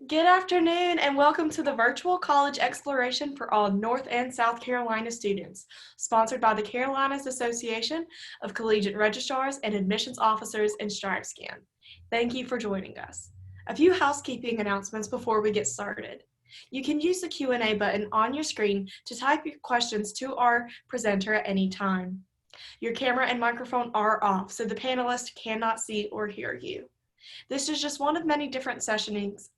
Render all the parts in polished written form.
Good afternoon and welcome to the virtual college exploration for all North and South Carolina students, sponsored by the Carolinas Association of Collegiate Registrars and Admissions Officers and StriveScan. Thank you for joining us. A few housekeeping announcements before we get started. You can use the Q&A button on your screen to type your questions to our presenter at any time. Your camera and microphone are off, so the panelists cannot see or hear you. This is just one of many different sessions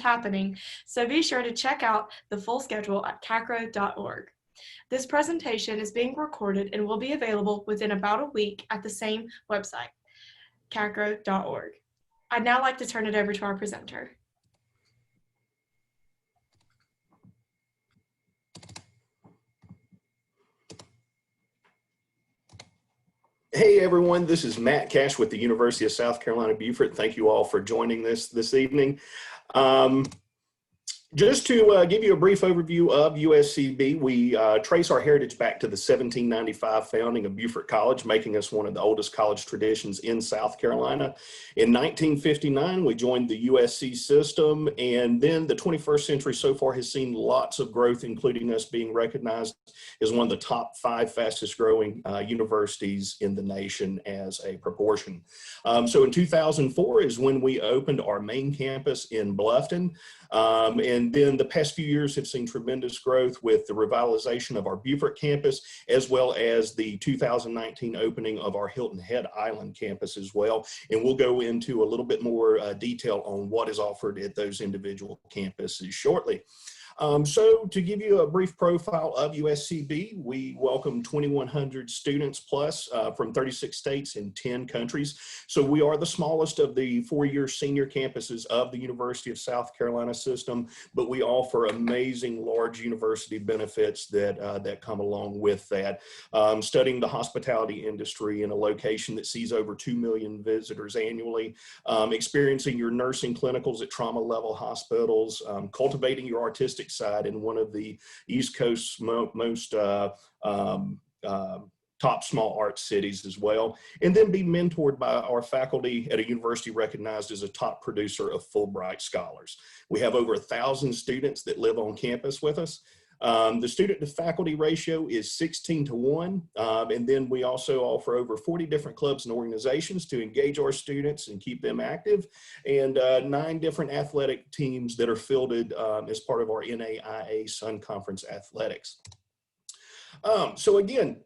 happening, so be sure to check out the full schedule at CACRAO.org. This presentation is being recorded and will be available within about a week at the same website, CACRAO.org. I'd now like to turn it over to our presenter. Hey everyone, this is Matt Cash with the University of South Carolina, Beaufort. Thank you all for joining this evening. Just to give you a brief overview of USCB, we trace our heritage back to the 1795 founding of Beaufort College, making us one of the oldest college traditions in South Carolina. In 1959, we joined the USC system, and then the 21st century so far has seen lots of growth, including us being recognized as one of the top 5 fastest growing universities in the nation as a proportion. So in 2004 is when we opened our main campus in Bluffton. And then the past few years have seen tremendous growth with the revitalization of our Beaufort campus, as well as the 2019 opening of our Hilton Head Island Campus as well. And we'll go into a little bit more detail on what is offered at those individual campuses shortly. So to give you a brief profile of USCB, we welcome 2,100 students plus from 36 states and 10 countries. So we are the smallest of the 4-year senior campuses of the University of South Carolina system, but we offer amazing large university benefits that come along with that. Studying the hospitality industry in a location that sees over 2 million visitors annually, experiencing your nursing clinicals at trauma level hospitals, cultivating your artistic side in one of the East Coast's most top small arts cities as well, and then be mentored by our faculty at a university recognized as a top producer of Fulbright scholars. We have over 1,000 students that live on campus with us. The student to faculty ratio is 16:1, and then we also offer over 40 different clubs and organizations to engage our students and keep them active, and 9 different athletic teams that are fielded as part of our NAIA Sun Conference athletics. So again,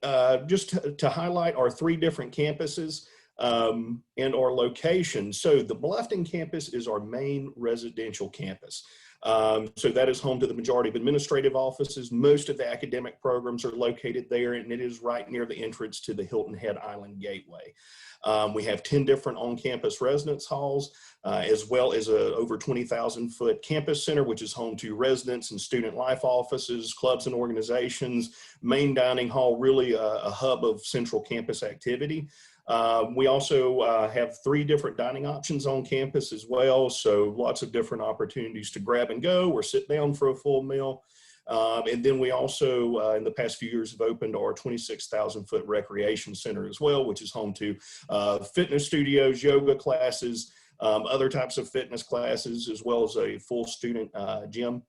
just to highlight our 3 different campuses and our location. So the Bluffton campus is our main residential campus. So that is home to the majority of administrative offices. Most of the academic programs are located there, and it is right near the entrance to the Hilton Head Island Gateway. We have 10 different on-campus residence halls, as well as a over 20,000-foot campus center, which is home to residents and student life offices, clubs and organizations, main dining hall, really a hub of central campus activity. We also have 3 different dining options on campus as well, so lots of different opportunities to grab and go or sit down for a full meal. And then we also, in the past few years, have opened our 26,000-foot recreation center as well, which is home to fitness studios, yoga classes, other types of fitness classes, as well as a full student gym.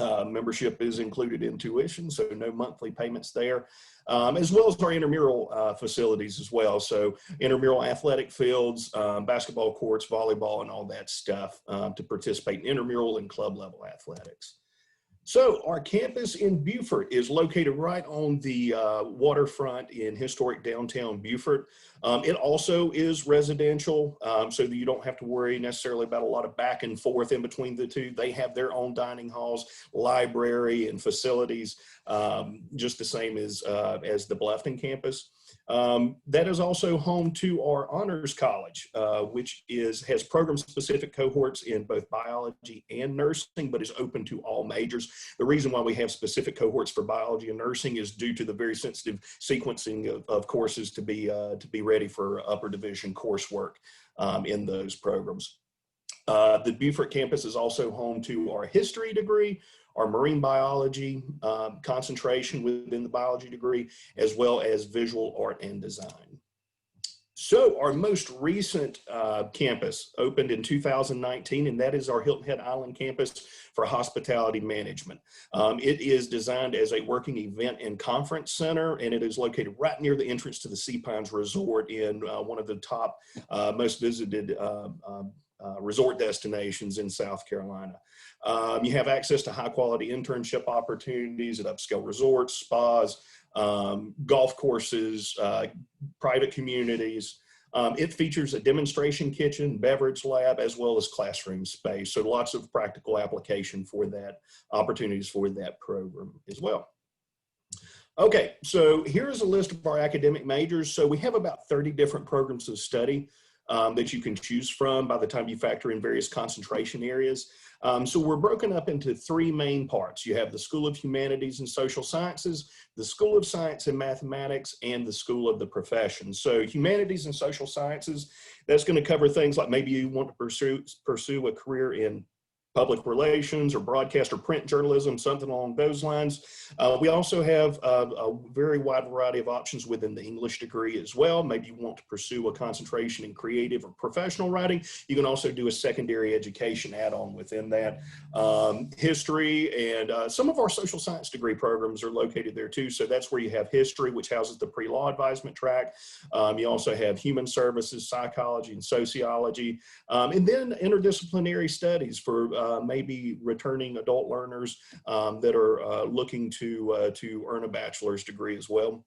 Membership is included in tuition, so no monthly payments there, as well as our intramural facilities as well. So intramural athletic fields, basketball courts, volleyball, and all that stuff to participate in intramural and club level athletics. So our campus in Beaufort is located right on the waterfront in historic downtown Beaufort. It also is residential, so that you don't have to worry necessarily about a lot of back and forth in between the two. They have their own dining halls, library, and facilities, just the same as the Bluffton campus. That is also home to our Honors College, which has program-specific cohorts in both biology and nursing, but is open to all majors. The reason why we have specific cohorts for biology and nursing is due to the very sensitive sequencing of courses to be ready for upper division coursework in those programs. The Beaufort campus is also home to our history degree, our marine biology concentration within the biology degree, as well as visual art and design. So our most recent campus opened in 2019, and that is our Hilton Head Island Campus for hospitality management. It is designed as a working event and conference center, and it is located right near the entrance to the Sea Pines Resort in one of the top most visited resort destinations in South Carolina. You have access to high quality internship opportunities at upscale resorts, spas, golf courses, private communities. It features a demonstration kitchen, beverage lab, as well as classroom space. So lots of practical application for that, opportunities for that program as well. Okay, so here's a list of our academic majors. So we have about 30 different programs of study that you can choose from by the time you factor in various concentration areas. So we're broken up into three main parts. You have the School of Humanities and Social Sciences, the School of Science and Mathematics, and the School of the Professions. So Humanities and Social Sciences, that's going to cover things like maybe you want to pursue a career in public relations or broadcast or print journalism, something along those lines. We also have a very wide variety of options within the English degree as well. Maybe you want to pursue a concentration in creative or professional writing. You can also do a secondary education add-on within that. History and some of our social science degree programs are located there too. So that's where you have history, which houses the pre-law advisement track. You also have human services, psychology, and sociology. And then interdisciplinary studies for maybe returning adult learners that are looking to earn a bachelor's degree as well.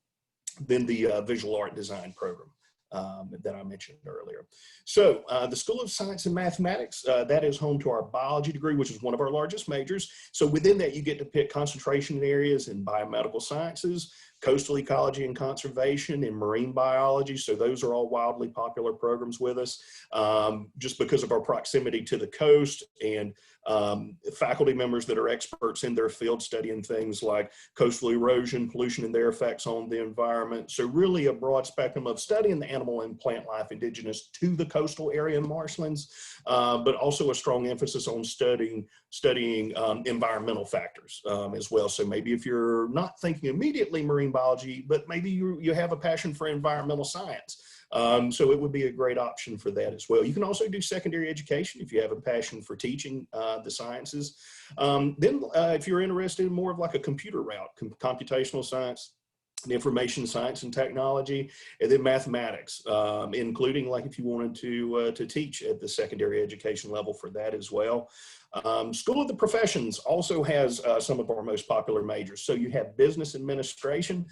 Then the visual art design program that I mentioned earlier. So the School of Science and Mathematics, that is home to our biology degree, which is one of our largest majors. So within that, you get to pick concentration areas in biomedical sciences, coastal ecology and conservation, and marine biology. So those are all wildly popular programs with us just because of our proximity to the coast and faculty members that are experts in their field studying things like coastal erosion, pollution and their effects on the environment. So really a broad spectrum of studying the animal and plant life indigenous to the coastal area and marshlands, but also a strong emphasis on studying environmental factors as well. So maybe if you're not thinking immediately marine biology, but maybe you have a passion for environmental science. So it would be a great option for that as well. You can also do secondary education if you have a passion for teaching the sciences. Then if you're interested in more of like a computer route, computational science, information science and technology, and then mathematics, including like if you wanted to teach at the secondary education level for that as well. School of the Professions also has some of our most popular majors. So you have business administration,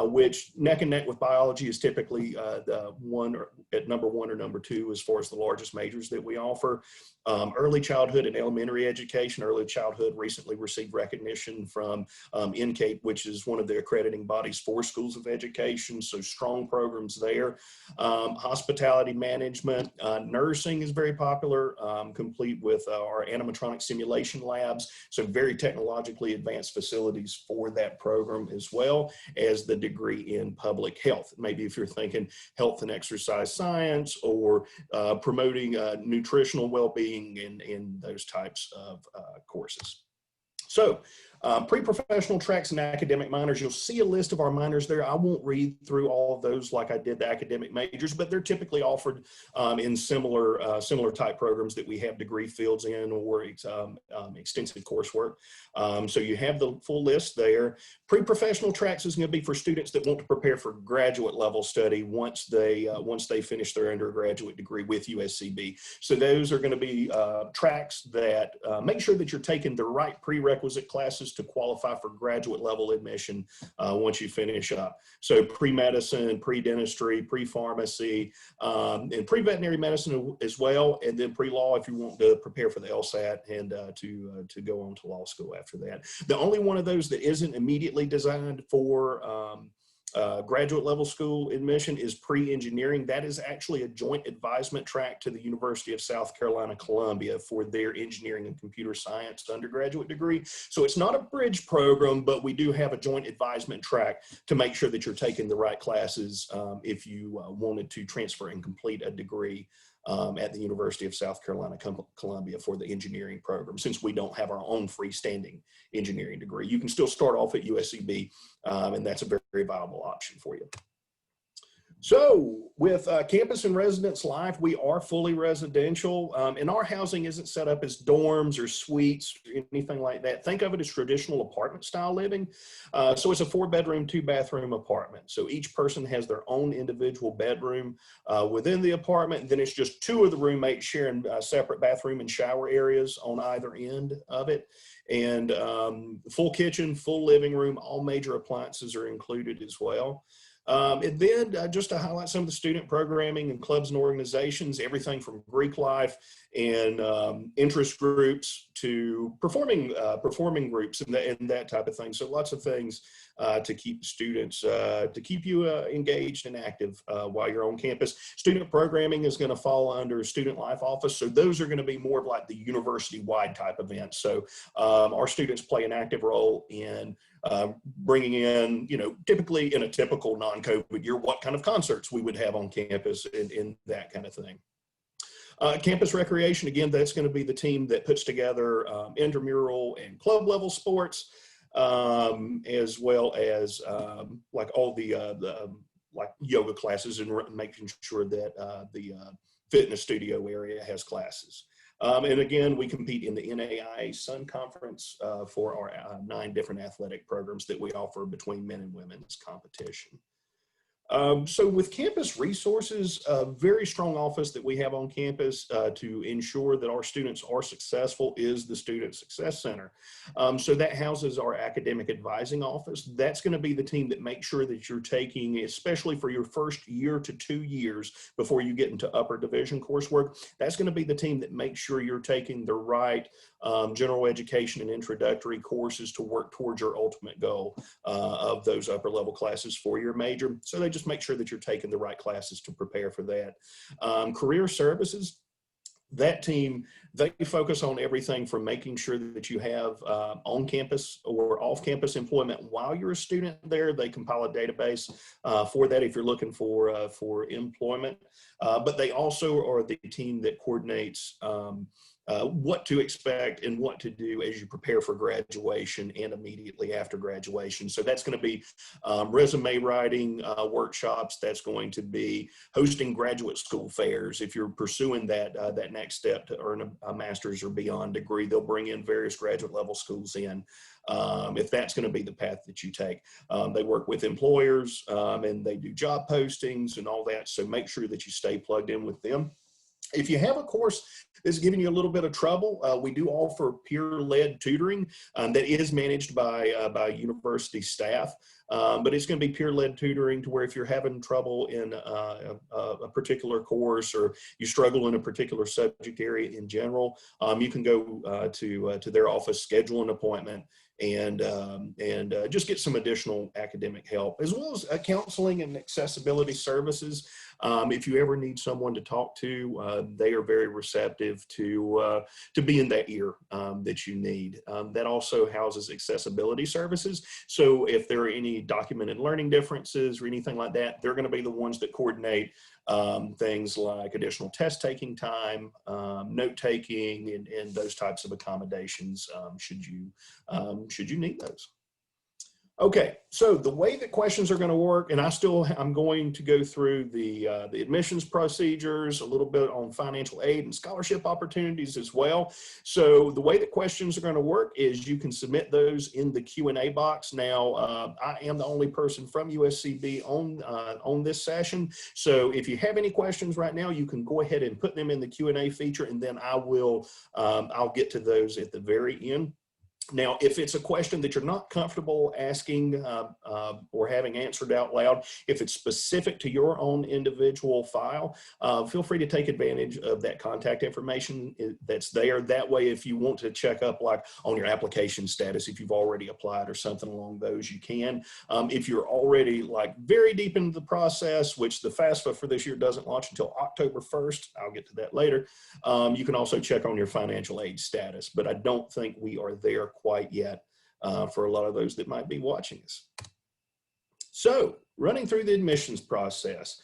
which neck and neck with biology is typically at number one or number two as far as the largest majors that we offer. Early childhood and elementary education. Early childhood recently received recognition from NCAPE, which is one of the accrediting bodies for schools of education. So strong programs there. Hospitality management, nursing is very popular, complete with our animatronic simulation labs. So very technologically advanced facilities for that program, as well as the degree in public health. Maybe if you're thinking health and exercise science or promoting nutritional well-being in those types of courses. So pre-professional tracks and academic minors, you'll see a list of our minors there. I won't read through all of those like I did the academic majors, but they're typically offered in similar type programs that we have degree fields in or extensive coursework. So you have the full list there. Pre-professional tracks is going to be for students that want to prepare for graduate level study once they finish their undergraduate degree with USCB. So those are going to be tracks that make sure that you're taking the right prerequisite classes to qualify for graduate level admission once you finish up. So pre-medicine, pre-dentistry, pre-pharmacy, and pre-veterinary medicine as well, and then pre-law if you want to prepare for the LSAT and to go on to law school after that. The only one of those that isn't immediately designed for graduate level school admission is pre-engineering. That is actually a joint advisement track to the University of South Carolina, Columbia for their engineering and computer science undergraduate degree. So it's not a bridge program, but we do have a joint advisement track to make sure that you're taking the right classes if you wanted to transfer and complete a degree at the University of South Carolina, Columbia for the engineering program, since we don't have our own freestanding engineering degree. You can still start off at USCB, and that's a very, very viable option for you. So with campus and residence life, we are fully residential, and our housing isn't set up as dorms or suites or anything like that. Think of it as traditional apartment style living. So it's a 4-bedroom, 2-bathroom apartment. So each person has their own individual bedroom within the apartment. And then it's just 2 of the roommates sharing separate bathroom and shower areas on either end of it. And full kitchen, full living room, all major appliances are included as well. And then just to highlight some of the student programming and clubs and organizations, everything from Greek life and interest groups to performing groups and that type of thing. So lots of things to keep students, to keep you engaged and active while you're on campus. Student programming is going to fall under student life office. So those are going to be more of like the university-wide type events. So our students play an active role in bringing in, typically in a typical non-COVID year, what kind of concerts we would have on campus and that kind of thing. Campus recreation, again, that's going to be the team that puts together intramural and club level sports, as well as like all the like yoga classes and making sure that the fitness studio area has classes. And again, we compete in the NAIA Sun Conference for our 9 different athletic programs that we offer between men and women's competition. So with campus resources, a very strong office that we have on campus to ensure that our students are successful is the Student Success Center. So that houses our academic advising office. That's going to be the team that makes sure that you're taking, especially for your first year to 2 years before you get into upper division coursework, that's going to be the team that makes sure you're taking the right general education and introductory courses to work towards your ultimate goal of those upper level classes for your major. So they just make sure that you're taking the right classes to prepare for that. Career services, that team, they focus on everything from making sure that you have on campus or off campus employment while you're a student there. They compile a database for that if you're looking for employment. But they also are the team that coordinates what to expect and what to do as you prepare for graduation and immediately after graduation. So that's going to be resume writing workshops. That's going to be hosting graduate school fairs. If you're pursuing that next step to earn a master's or beyond degree, they'll bring in various graduate level schools in. If that's going to be the path that you take. They work with employers and they do job postings and all that. So make sure that you stay plugged in with them. If you have a course that's giving you a little bit of trouble, we do offer peer-led tutoring that is managed by university staff. But it's going to be peer-led tutoring to where if you're having trouble in a particular course or you struggle in a particular subject area in general, you can go to their office, schedule an appointment, and just get some additional academic help, as well as counseling and accessibility services. If you ever need someone to talk to, they are very receptive to be in that ear that you need. That also houses accessibility services. So if there are any documented learning differences or anything like that, they're going to be the ones that coordinate things like additional test taking time, note taking, and those types of accommodations should you need those. Okay, so the way that questions are going to work, and I'm going to go through the admissions procedures, a little bit on financial aid and scholarship opportunities as well. So the way that questions are going to work is you can submit those in the Q&A box. Now, I am the only person from USCB on this session. So if you have any questions right now, you can go ahead and put them in the Q&A feature, and then I'll get to those at the very end. Now, if it's a question that you're not comfortable asking or having answered out loud, if it's specific to your own individual file, feel free to take advantage of that contact information that's there. That way, if you want to check up like on your application status, if you've already applied or something along those, you can. If you're already like very deep into the process, which the FAFSA for this year doesn't launch until October 1st, I'll get to that later, you can also check on your financial aid status, but I don't think we are there quite yet for a lot of those that might be watching us. So running through the admissions process.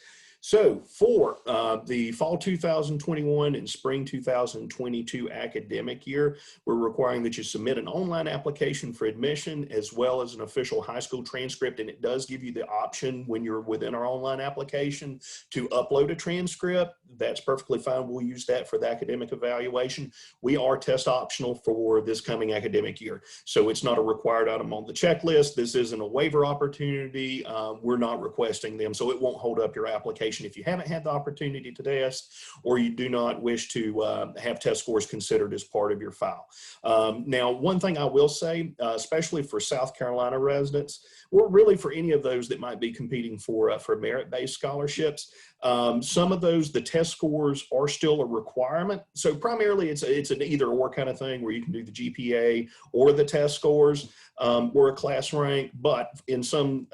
So for the fall 2021 and spring 2022 academic year, we're requiring that you submit an online application for admission as well as an official high school transcript. And it does give you the option when you're within our online application to upload a transcript. That's perfectly fine. We'll use that for the academic evaluation. We are test optional for this coming academic year. So it's not a required item on the checklist. This isn't a waiver opportunity. We're not requesting them, so it won't hold up your application if you haven't had the opportunity to test or you do not wish to have test scores considered as part of your file. Now, one thing I will say, especially for South Carolina residents, or really for any of those that might be competing for merit-based scholarships, some of those, the test scores are still a requirement. So primarily it's an either or kind of thing where you can do the GPA or the test scores or a class rank. But in some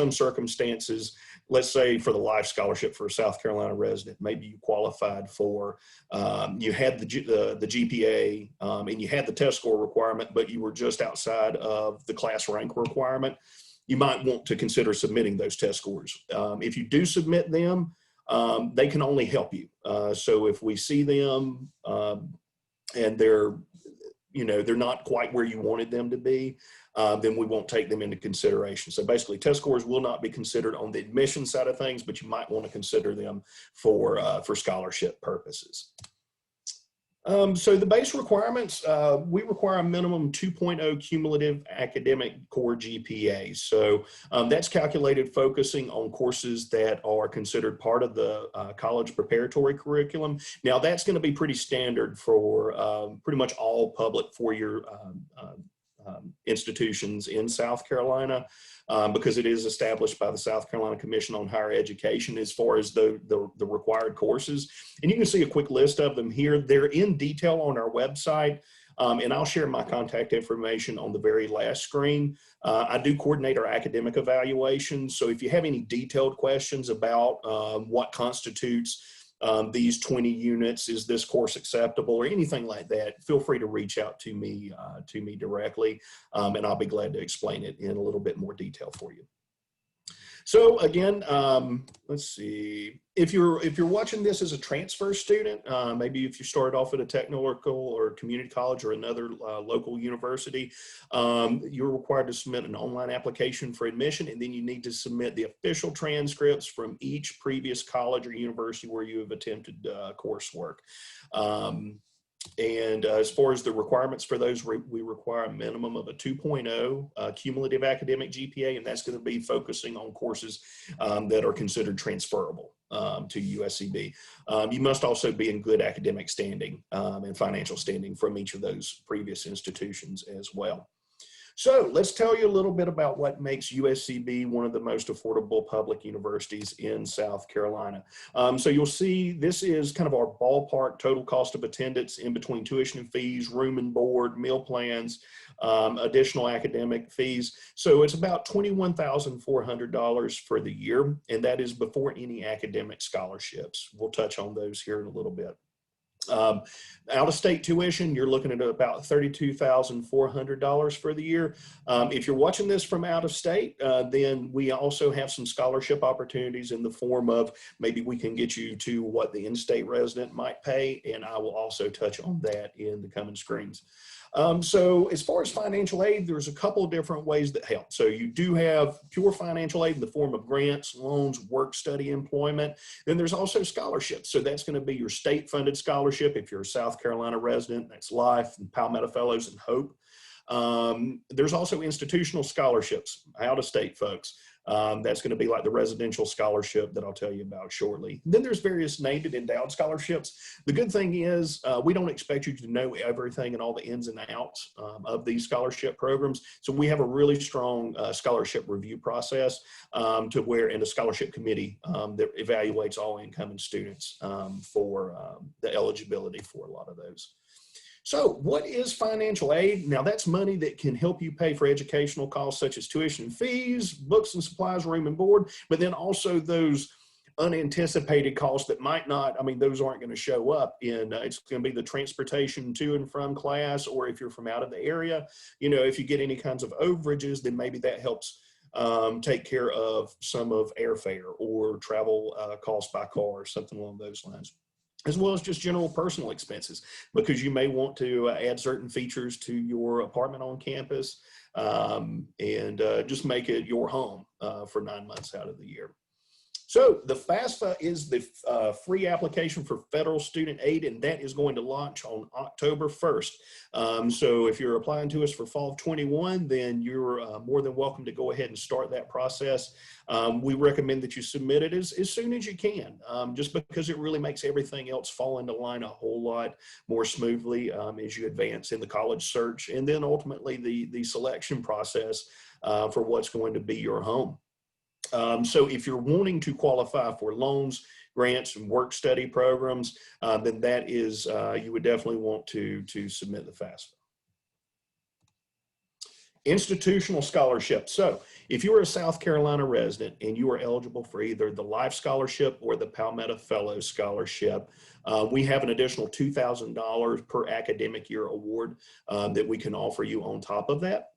circumstances, let's say for the life scholarship for a South Carolina resident, maybe you qualified for, you had the GPA and you had the test score requirement, but you were just outside of the class rank requirement. You might want to consider submitting those test scores. If you do submit them, they can only help you. So if we see them and they're not quite where you wanted them to be, then we won't take them into consideration. So basically test scores will not be considered on the admission side of things, but you might want to consider them for scholarship purposes. So the base requirements, we require a minimum 2.0 cumulative academic core GPA. So that's calculated focusing on courses that are considered part of the college preparatory curriculum. Now that's going to be pretty standard for pretty much all public four-year institutions in South Carolina. Because it is established by the South Carolina Commission on Higher Education as far as the required courses. And you can see a quick list of them here. They're in detail on our website, and I'll share my contact information on the very last screen. I do coordinate our academic evaluations, so if you have any detailed questions about what constitutes these 20 units, is this course acceptable or anything like that, feel free to reach out to me directly, and I'll be glad to explain it in a little bit more detail for you. So again, let's see, if you're watching this as a transfer student, maybe if you started off at a technical or community college or another local university, you're required to submit an online application for admission, and then you need to submit the official transcripts from each previous college or university where you have attempted coursework. And as far as the requirements for those, we require a minimum of a 2.0 cumulative academic GPA, and that's going to be focusing on courses that are considered transferable to USCB. You must also be in good academic standing and financial standing from each of those previous institutions as well. So let's tell you a little bit about what makes USCB one of the most affordable public universities in South Carolina. So you'll see this is kind of our ballpark total cost of attendance in between tuition and fees, room and board, meal plans, additional academic fees. So it's about $21,400 for the year, and that is before any academic scholarships. We'll touch on those here in a little bit. Out-of-state tuition, you're looking at about $32,400 for the year. If you're watching this from out of state, then we also have some scholarship opportunities in the form of maybe we can get you to what the in-state resident might pay, and I will also touch on that in the coming screens. So as far as financial aid, there's a couple of different ways that help. So you do have pure financial aid in the form of grants, loans, work, study, employment. Then there's also scholarships. So that's going to be your state funded scholarship. If you're a South Carolina resident, that's Life and Palmetto Fellows and Hope. There's also institutional scholarships, out of state folks. That's going to be like the residential scholarship that I'll tell you about shortly. Then there's various named and endowed scholarships. The good thing is we don't expect you to know everything and all the ins and outs of these scholarship programs. So we have a really strong scholarship review process and a scholarship committee that evaluates all incoming students for the eligibility for a lot of those. So what is financial aid? Now that's money that can help you pay for educational costs such as tuition and fees, books and supplies, room and board, but then also those unanticipated costs that might not, those aren't going to show up in, it's going to be the transportation to and from class, or if you're from out of the area, if you get any kinds of overages, then maybe that helps take care of some of airfare or travel costs by car or something along those lines, as well as just general personal expenses, because you may want to add certain features to your apartment on campus, and just make it your home for 9 months out of the year. So the FAFSA is the free application for federal student aid, and that is going to launch on October 1st. So if you're applying to us for fall of 21, then you're more than welcome to go ahead and start that process. We recommend that you submit it as soon as you can, just because it really makes everything else fall into line a whole lot more smoothly as you advance in the college search, and then ultimately the selection process for what's going to be your home. So if you're wanting to qualify for loans, grants, and work study programs, then that is, you would definitely want to submit the FAFSA. Institutional scholarship. So if you are a South Carolina resident and you are eligible for either the Life Scholarship or the Palmetto Fellows Scholarship, we have an additional $2,000 per academic year award that we can offer you on top of that.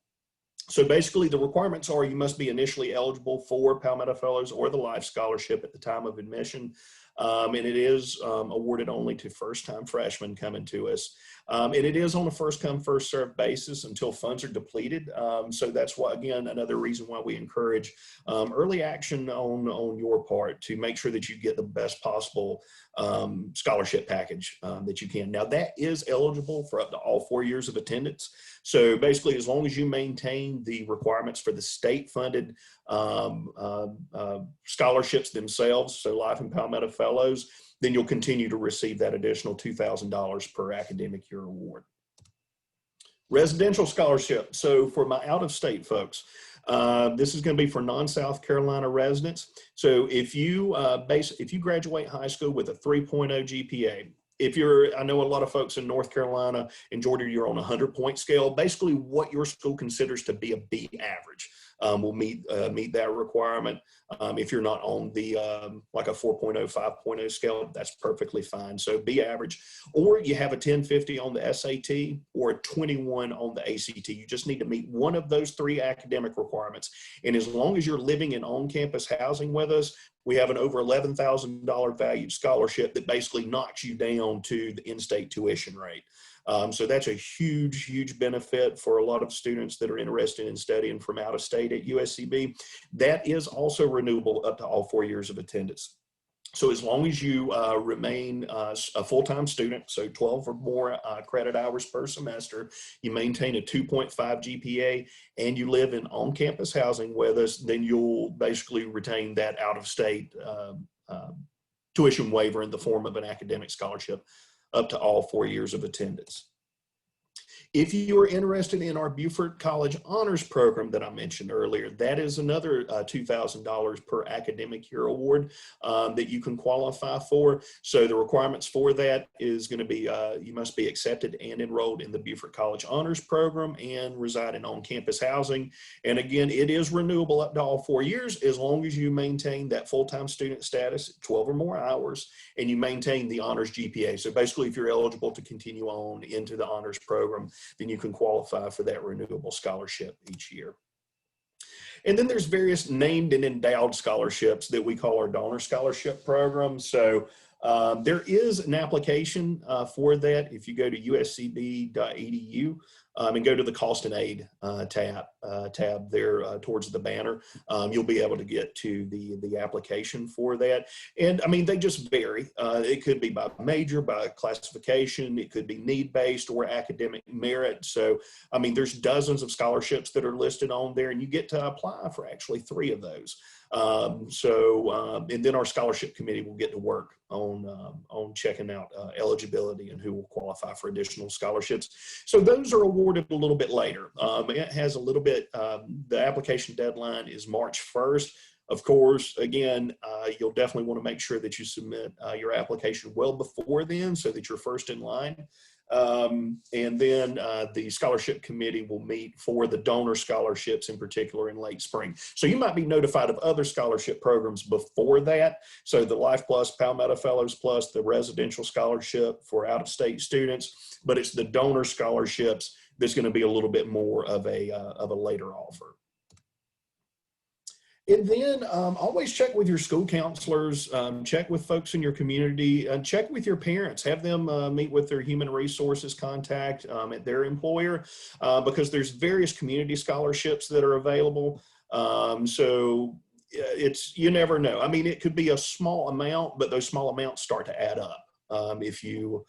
So basically the requirements are you must be initially eligible for Palmetto Fellows or the Life Scholarship at the time of admission. And it is awarded only to first-time freshmen coming to us. And it is on a first-come, first-served basis until funds are depleted. So that's why, again, another reason why we encourage early action on your part to make sure that you get the best possible scholarship package that you can. Now, that is eligible for up to all 4 years of attendance. So basically, as long as you maintain the requirements for the state-funded scholarships themselves, so Life and Palmetto Fellows, then you'll continue to receive that additional $2,000 per academic year award. Residential scholarship. So for my out-of-state folks, this is going to be for non-South Carolina residents. So if you graduate high school with a 3.0 GPA, I know a lot of folks in North Carolina and Georgia, you're on a 100-point scale. Basically, what your school considers to be a B average will meet that requirement. If you're not on the like a 4.0, 5.0 scale, that's perfectly fine. So B average, or you have a 1050 on the SAT or a 21 on the ACT. You just need to meet one of those three academic requirements. And as long as you're living in on-campus housing with us, we have an over $11,000 valued scholarship that basically knocks you down to the in-state tuition rate. So that's a huge, huge benefit for a lot of students that are interested in studying from out of state at USCB. That is also renewable up to all 4 years of attendance. So as long as you remain a full-time student, so 12 or more credit hours per semester, you maintain a 2.5 GPA, and you live in on-campus housing with us, then you'll basically retain that out-of-state tuition waiver in the form of an academic scholarship up to all 4 years of attendance. If you are interested in our Beaufort College Honors Program that I mentioned earlier, that is another $2,000 per academic year award that you can qualify for. So the requirements for that is going to be you must be accepted and enrolled in the Beaufort College Honors Program and reside in on-campus housing. And again, it is renewable up to all 4 years as long as you maintain that full-time student status, 12 or more hours, and you maintain the honors GPA. So basically, if you're eligible to continue on into the honors program, then you can qualify for that renewable scholarship each year. And then there's various named and endowed scholarships that we call our donor scholarship program. So there is an application for that. If you go to uscb.edu and go to the cost and aid tab there towards the banner, you'll be able to get to the application for that. And I mean, they just vary. It could be by major, by classification, it could be need-based or academic merit. So, I mean, there's dozens of scholarships that are listed on there, and you get to apply for actually 3 of those. And then our scholarship committee will get to work on checking out eligibility and who will qualify for additional scholarships. So those are awarded a little bit later. It has a little bit, the application deadline is March 1st. Of course, again, you'll definitely want to make sure that you submit your application well before then so that you're first in line. And then the scholarship committee will meet for the donor scholarships in particular in late spring. So you might be notified of other scholarship programs before that. So the Life Plus, Palmetto Fellows Plus, the residential scholarship for out-of-state students, but it's the donor scholarships that's going to be a little bit more of a later offer. And then always check with your school counselors, check with folks in your community, and check with your parents. Have them meet with their human resources contact at their employer because there's various community scholarships that are available. So it's, you never know. I mean, it could be a small amount, but those small amounts start to add up if you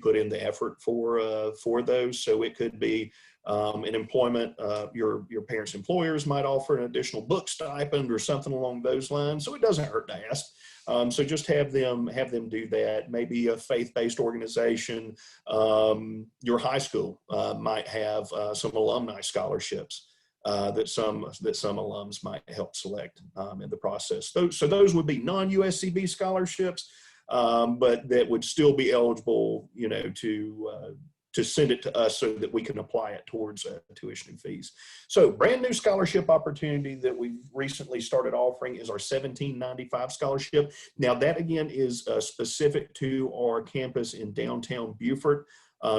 put in the effort for those. So it could be in employment, your parents' employers might offer an additional book stipend or something along those lines. So it doesn't hurt to ask. So just have them do that. Maybe a faith-based organization. Your high school might have some alumni scholarships that some alums might help select in the process. So those would be non-USCB scholarships, but that would still be eligible, you know, to send it to us so that we can apply it towards tuition and fees. So brand new scholarship opportunity that we've recently started offering is our 1795 scholarship. Now that again is specific to our campus in downtown Beaufort.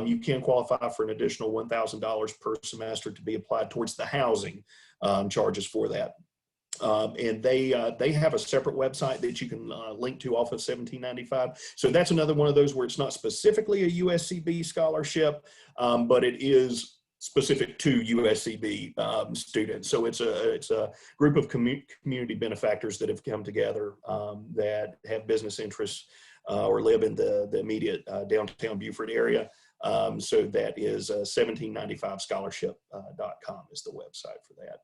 You can qualify for an additional $1,000 per semester to be applied towards the housing charges for that. And they have a separate website that you can link to off of 1795. So that's another one of those where it's not specifically a USCB scholarship, but it is specific to USCB students. So it's a group of community benefactors that have come together that have business interests or live in the immediate downtown Beaufort area. So that is 1795scholarship.com is the website for that.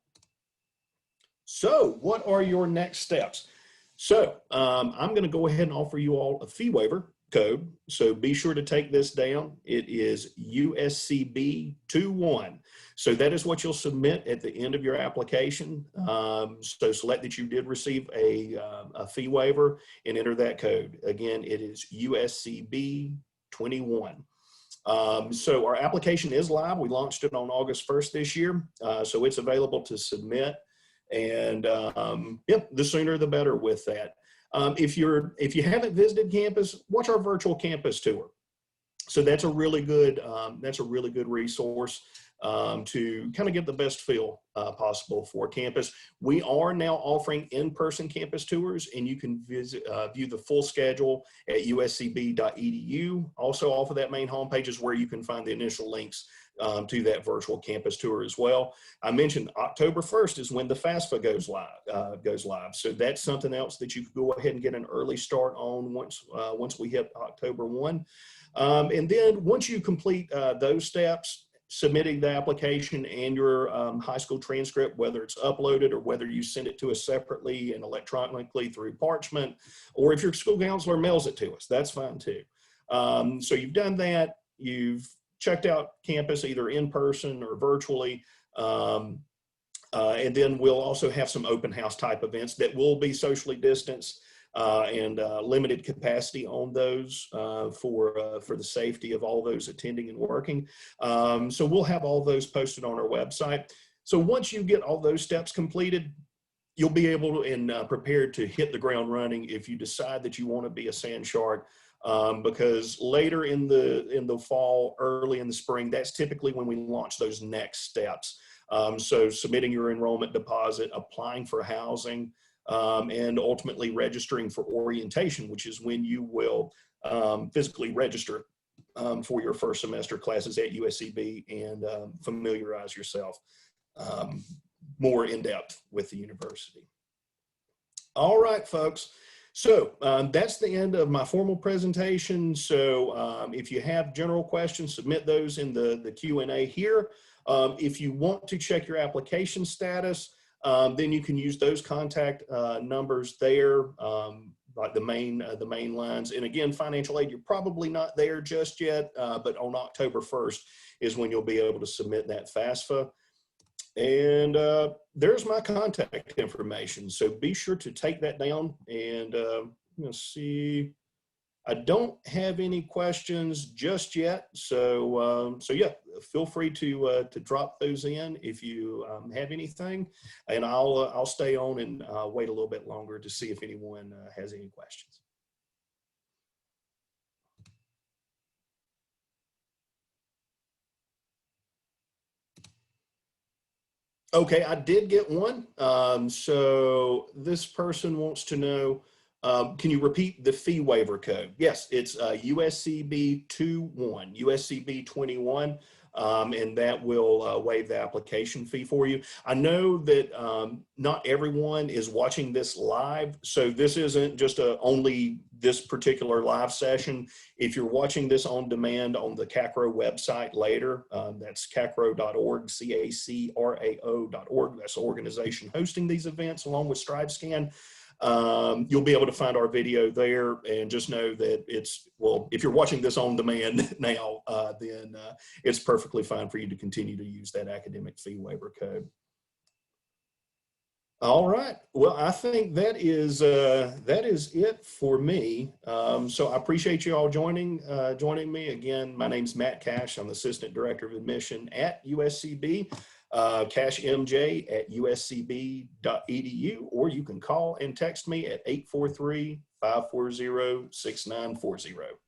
So what are your next steps? So I'm going to go ahead and offer you all a fee waiver code. So be sure to take this down. It is USCB21. So that is what you'll submit at the end of your application. So select that you did receive a fee waiver and enter that code. Again, it is USCB21. So our application is live. We launched it on August 1st this year. So it's available to submit. And yep, the sooner the better with that. If you haven't visited campus, watch our virtual campus tour. So that's a really good resource to kind of get the best feel possible for campus. We are now offering in-person campus tours, and you can view the full schedule at uscb.edu. Also off of that main homepage is where you can find the initial links to that virtual campus tour as well. I mentioned October 1st is when the FAFSA goes live. So that's something else that you can go ahead and get an early start on once we hit October 1. And then once you complete those steps, submitting the application and your high school transcript, whether it's uploaded or whether you send it to us separately and electronically through parchment, or if your school counselor mails it to us, that's fine too. So you've done that, you've checked out campus either in person or virtually, and then we'll also have some open house type events that will be socially distanced and limited capacity on those for the safety of all those attending and working. So we'll have all those posted on our website. So once you get all those steps completed, you'll be able to and prepared to hit the ground running if you decide that you want to be a sand shark. Because later in the fall, early in the spring, that's typically when we launch those next steps. So submitting your enrollment deposit, applying for housing, and ultimately registering for orientation, which is when you will physically register for your first semester classes at USCB and familiarize yourself more in depth with the university. All right, folks. So that's the end of my formal presentation. So if you have general questions, submit those in the Q&A here. If you want to check your application status, then you can use those contact numbers there, like the main lines. And again, financial aid, you're probably not there just yet, but on October 1st is when you'll be able to submit that FAFSA. And there's my contact information. So be sure to take that down. And let's see, I don't have any questions just yet. So yeah, feel free to drop those in if you have anything, and I'll stay on and wait a little bit longer to see if anyone has any questions. Okay, I did get one. So this person wants to know, can you repeat the fee waiver code? Yes, it's USCB 21, USCB 21, and that will waive the application fee for you. I know that not everyone is watching this live, so this isn't just only this particular live session. If you're watching this on demand on the CACRAO website later, that's cacrao.org, CACRAO.org. That's the organization hosting these events along with StriveScan. You'll be able to find our video there, and just know that it's, well, if you're watching this on demand now, then it's perfectly fine for you to continue to use that academic fee waiver code. All right. Well, I think that is it for me. So I appreciate you all joining me again. My name's Matt Cash. I'm the Assistant Director of Admission at USCB. cashmj@uscb.edu, or you can call and text me at 843-540-6940.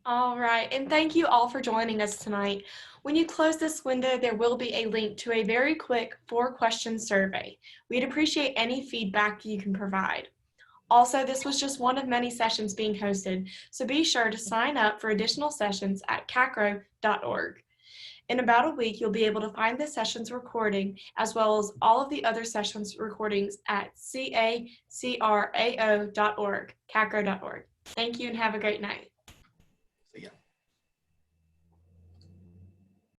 All right, and thank you all for joining us tonight. When you close this window, there will be a link to a very quick 4-question survey. We'd appreciate any feedback you can provide. Also, this was just one of many sessions being hosted, so be sure to sign up for additional sessions at CACRAO.org. In about a week, you'll be able to find the session's recording as well as all of the other sessions recordings at CACRAO.org, CACRAO.org. Thank you and have a great night.